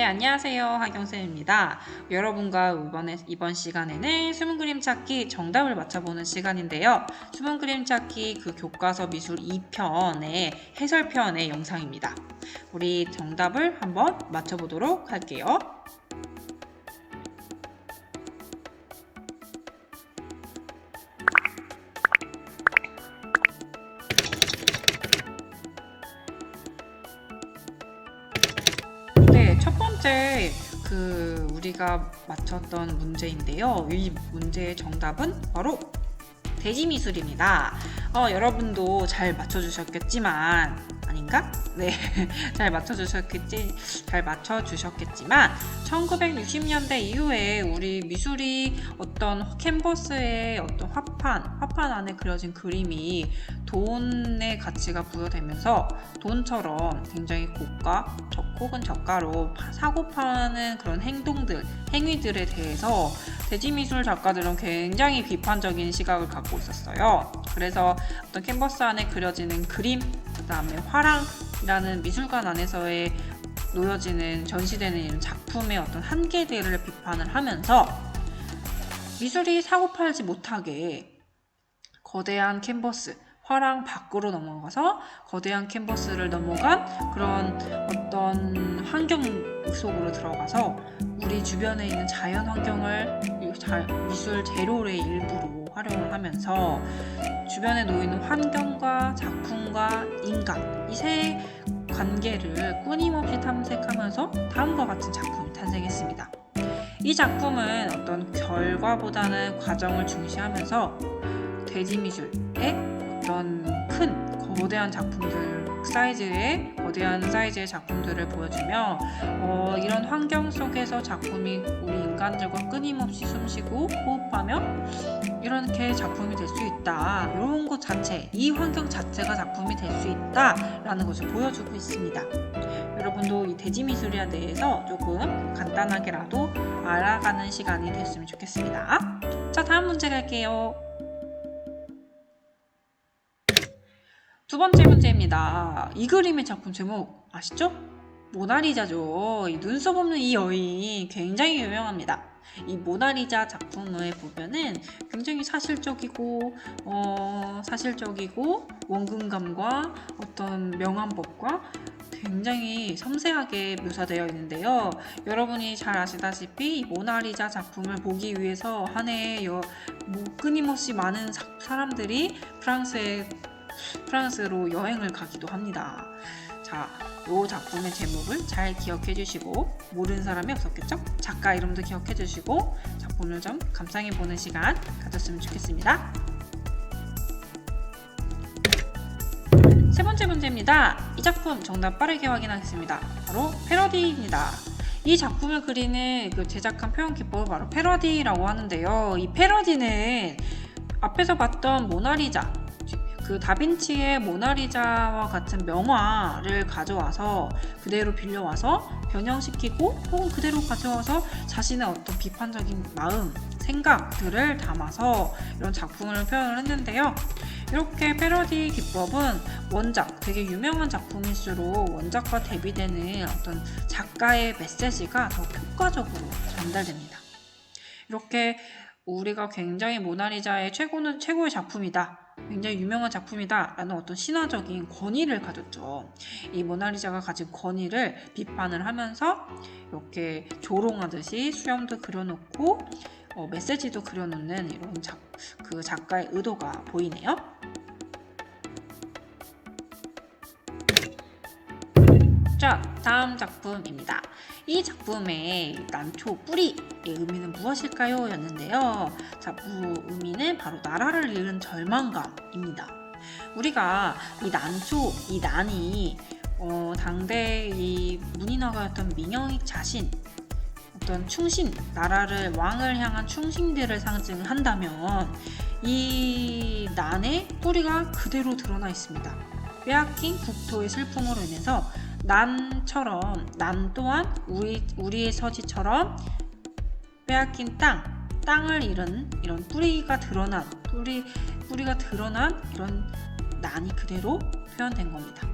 안녕하세요. 하경쌤입니다. 여러분과 이번 시간에는 수문 그림 찾기 정답을 맞춰보는 시간인데요. 수문 그림 찾기 그 교과서 미술 2편의 해설편의 영상입니다. 우리 정답을 한번 맞춰보도록 할게요. 네, 첫 번째 우리가 맞췄던 문제인데요. 이 문제의 정답은 바로 대지미술입니다. 여러분도 잘 맞춰주셨겠지만 아닌가? 네, 잘 맞춰주셨겠지만 1960년대 이후에 우리 미술이 어떤 캔버스에 어떤 화판 안에 그려진 그림이 돈의 가치가 부여되면서 돈처럼 굉장히 고가, 혹은 저가로 사고 파는 그런 행위들에 대해서 대지미술 작가들은 굉장히 비판적인 시각을 갖고 있었어요. 그래서 어떤 캔버스 안에 그려지는 그림, 그 다음에 화랑이라는 미술관 안에서의 놓여지는 전시되는 이런 작품의 어떤 한계들을 비판을 하면서 미술이 사고 팔지 못하게 거대한 캔버스, 화랑 밖으로 넘어가서 거대한 캔버스를 넘어간 그런 어떤 환경 속으로 들어가서 우리 주변에 있는 자연 환경을 미술 재료의 일부로 활용을 하면서 주변에 놓이는 환경과 작품과 인간 이 세 관계를 끊임없이 탐색하면서 다음과 같은 작품이 탄생했습니다. 이 작품은 어떤 결과보다는 과정을 중시하면서 대지미술의 어떤 큰 거대한 사이즈의 작품들을 보여주며 이런 환경 속에서 작품이 우리 인간들과 끊임없이 숨쉬고 호흡하며 이렇게 작품이 될 수 있다. 이런 것 자체, 이 환경 자체가 작품이 될 수 있다라는 것을 보여주고 있습니다. 여러분도 이 대지미술에 대해서 조금 간단하게라도 알아가는 시간이 됐으면 좋겠습니다. 자, 다음 문제 갈게요. 두 번째 문제입니다. 이 그림의 작품 제목 아시죠? 모나리자죠. 이 눈썹 없는 이 여인 굉장히 유명합니다. 이 모나리자 작품을 보면은 굉장히 사실적이고 원근감과 어떤 명암법과 굉장히 섬세하게 묘사되어 있는데요. 여러분이 잘 아시다시피 이 모나리자 작품을 보기 위해서 한 해에 끊임없이 많은 사람들이 프랑스로 여행을 가기도 합니다. 자, 이 작품의 제목을 잘 기억해 주시고 모르는 사람이 없었겠죠? 작가 이름도 기억해 주시고 작품을 좀 감상해 보는 시간 가졌으면 좋겠습니다. 세 번째 문제입니다. 이 작품 정답 빠르게 확인하겠습니다. 바로 패러디입니다. 이 작품을 그리는 제작한 표현 기법을 바로 패러디라고 하는데요. 이 패러디는 앞에서 봤던 모나리자, 다빈치의 모나리자와 같은 명화를 가져와서 그대로 빌려와서 변형시키고 혹은 그대로 가져와서 자신의 어떤 비판적인 마음, 생각들을 담아서 이런 작품을 표현을 했는데요. 이렇게 패러디 기법은 되게 유명한 작품일수록 원작과 대비되는 어떤 작가의 메시지가 더 효과적으로 전달됩니다. 이렇게 우리가 굉장히 모나리자의 최고의 작품이다. 굉장히 유명한 작품이다 라는 어떤 신화적인 권위를 가졌죠. 이 모나리자가 가진 권위를 비판을 하면서 이렇게 조롱하듯이 수염도 그려놓고 메시지도 그려놓는 이런 작가의 의도가 보이네요. 자, 다음 작품입니다. 이 작품의 난초 뿌리의 의미는 무엇일까요? 였는데요. 자, 의미는 바로 나라를 잃은 절망감입니다. 우리가 이 난이 당대 이 문인화가였던 민영익 자신, 어떤 왕을 향한 충신들을 상징한다면 이 난의 뿌리가 그대로 드러나 있습니다. 빼앗긴 국토의 슬픔으로 인해서 난 또한 우리의 서지처럼 빼앗긴 땅을 잃은 이런 뿌리가 드러난 이런 난이 그대로 표현된 겁니다.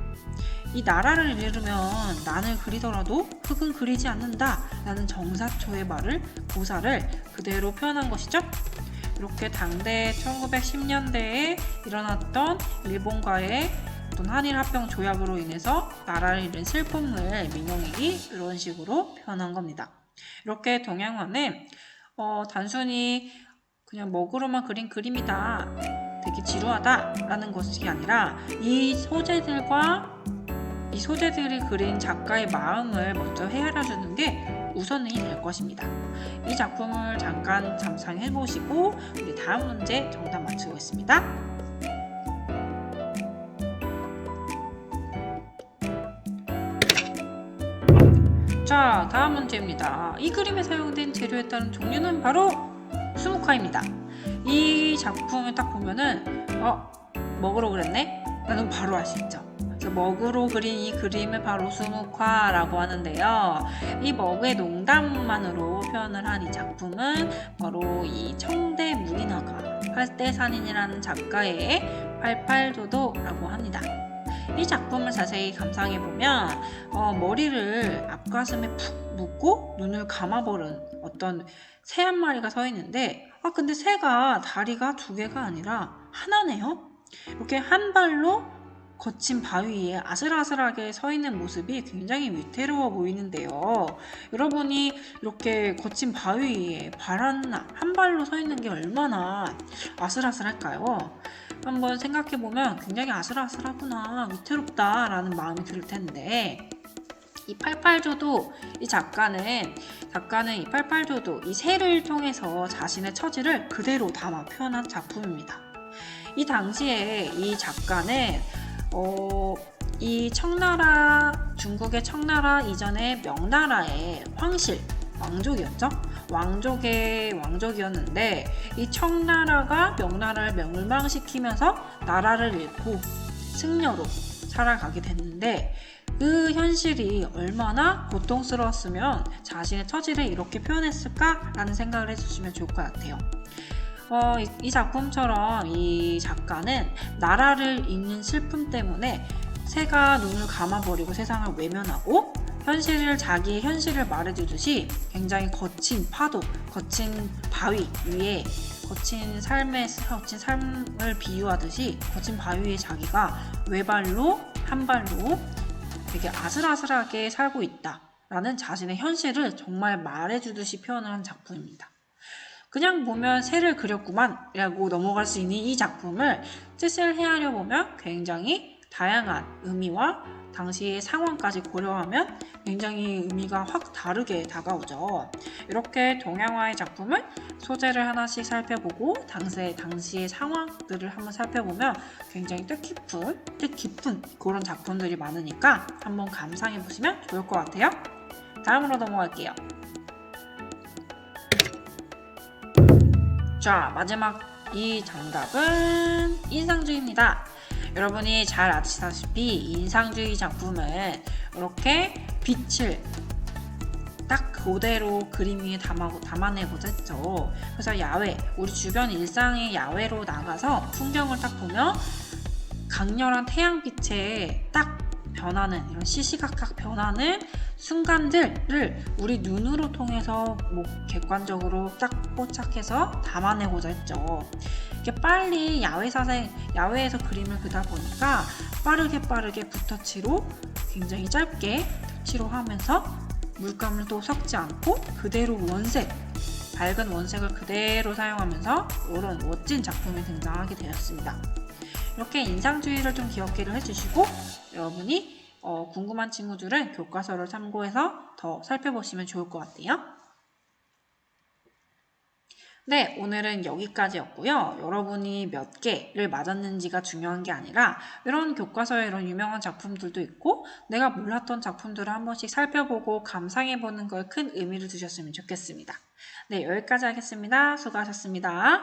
이 나라를 이루면 난을 그리더라도 흙은 그리지 않는다 라는 정사초의 말을 고사를 그대로 표현한 것이죠. 이렇게 당대 1910년대에 일어났던 일본과의 어떤 한일 합병 조약으로 인해서 나라를 잃은 슬픔을 민영익이 이런 식으로 표현한 겁니다. 이렇게 동양화는 단순히 그냥 먹으로만 그린 그림이다, 되게 지루하다 라는 것이 아니라 이 소재들이 그린 작가의 마음을 먼저 헤아려주는 게 우선이 될 것입니다. 이 작품을 잠깐 감상해 보시고 우리 다음 문제 정답 맞추고 있습니다. 자, 다음 문제입니다. 이 그림에 사용된 재료에 따른 종류는 바로 수묵화입니다. 이 작품을 딱 보면은 먹으로 그렸네? 라는 바로 알 수 있죠. 그래서 먹으로 그린 이 그림을 바로 수묵화라고 하는데요. 이 먹의 농담만으로 표현을 한 이 작품은 바로 이 청대 무리나가 팔대산인이라는 작가의 팔팔조도라고 합니다. 이 작품을 자세히 감상해보면 머리를 앞가슴에 푹 묶고 눈을 감아버린 어떤 새 한 마리가 서 있는데 근데 새가 다리가 두 개가 아니라 하나네요. 이렇게 한 발로 거친 바위 위에 아슬아슬하게 서 있는 모습이 굉장히 위태로워 보이는데요. 여러분이 이렇게 거친 바위 위에 한 발로 서 있는 게 얼마나 아슬아슬할까요? 한번 생각해보면 굉장히 아슬아슬하구나, 위태롭다 라는 마음이 들 텐데, 이 팔팔조도 이 작가는 이 팔팔조도 이 새를 통해서 자신의 처지를 그대로 담아 표현한 작품입니다. 이 당시에 이 작가는 이 청나라, 중국의 청나라 이전의 명나라의 왕족이었죠. 왕족이었는데 이 청나라가 명나라를 멸망시키면서 나라를 잃고 승려로 살아가게 됐는데 그 현실이 얼마나 고통스러웠으면 자신의 처지를 이렇게 표현했을까라는 생각을 해주시면 좋을 것 같아요. 이 작품처럼 이 작가는 나라를 잃는 슬픔 때문에 새가 눈을 감아버리고 세상을 외면하고 자기의 현실을 말해주듯이 굉장히 거친 파도, 거친 바위 위에 거친 삶을 비유하듯이 거친 바위 위에 자기가 한 발로 되게 아슬아슬하게 살고 있다 라는 자신의 현실을 정말 말해주듯이 표현을 한 작품입니다. 그냥 보면 새를 그렸구만 라고 넘어갈 수 있는 이 작품을 뜻을 헤아려 보면 굉장히 다양한 의미와 당시의 상황까지 고려하면 굉장히 의미가 확 다르게 다가오죠. 이렇게 동양화의 작품을 소재를 하나씩 살펴보고 당시의 상황들을 한번 살펴보면 굉장히 뜻깊은 그런 작품들이 많으니까 한번 감상해 보시면 좋을 것 같아요. 다음으로 넘어갈게요. 자, 마지막 이 정답은 인상주의입니다. 여러분이 잘 아시다시피 인상주의 작품은 이렇게 빛을 딱 그대로 그림 위에 담아내고자 했죠. 그래서 우리 주변 일상의 야외로 나가서 풍경을 딱 보면 강렬한 태양빛에 딱 변하는, 이런 시시각각 변하는 순간들을 우리 눈으로 통해서 객관적으로 딱 포착해서 담아내고자 했죠. 이렇게 빨리 야외에서 그림을 그리다 보니까 빠르게 붓터치로 굉장히 짧게 터치로 하면서 물감을 또 섞지 않고 그대로 밝은 원색을 그대로 사용하면서 이런 멋진 작품이 등장하게 되었습니다. 이렇게 인상주의를 좀 기억을 해주시고 여러분이 궁금한 친구들은 교과서를 참고해서 더 살펴보시면 좋을 것 같아요. 네, 오늘은 여기까지였고요. 여러분이 몇 개를 맞았는지가 중요한 게 아니라 이런 교과서에 이런 유명한 작품들도 있고 내가 몰랐던 작품들을 한 번씩 살펴보고 감상해보는 걸 큰 의미를 두셨으면 좋겠습니다. 네, 여기까지 하겠습니다. 수고하셨습니다.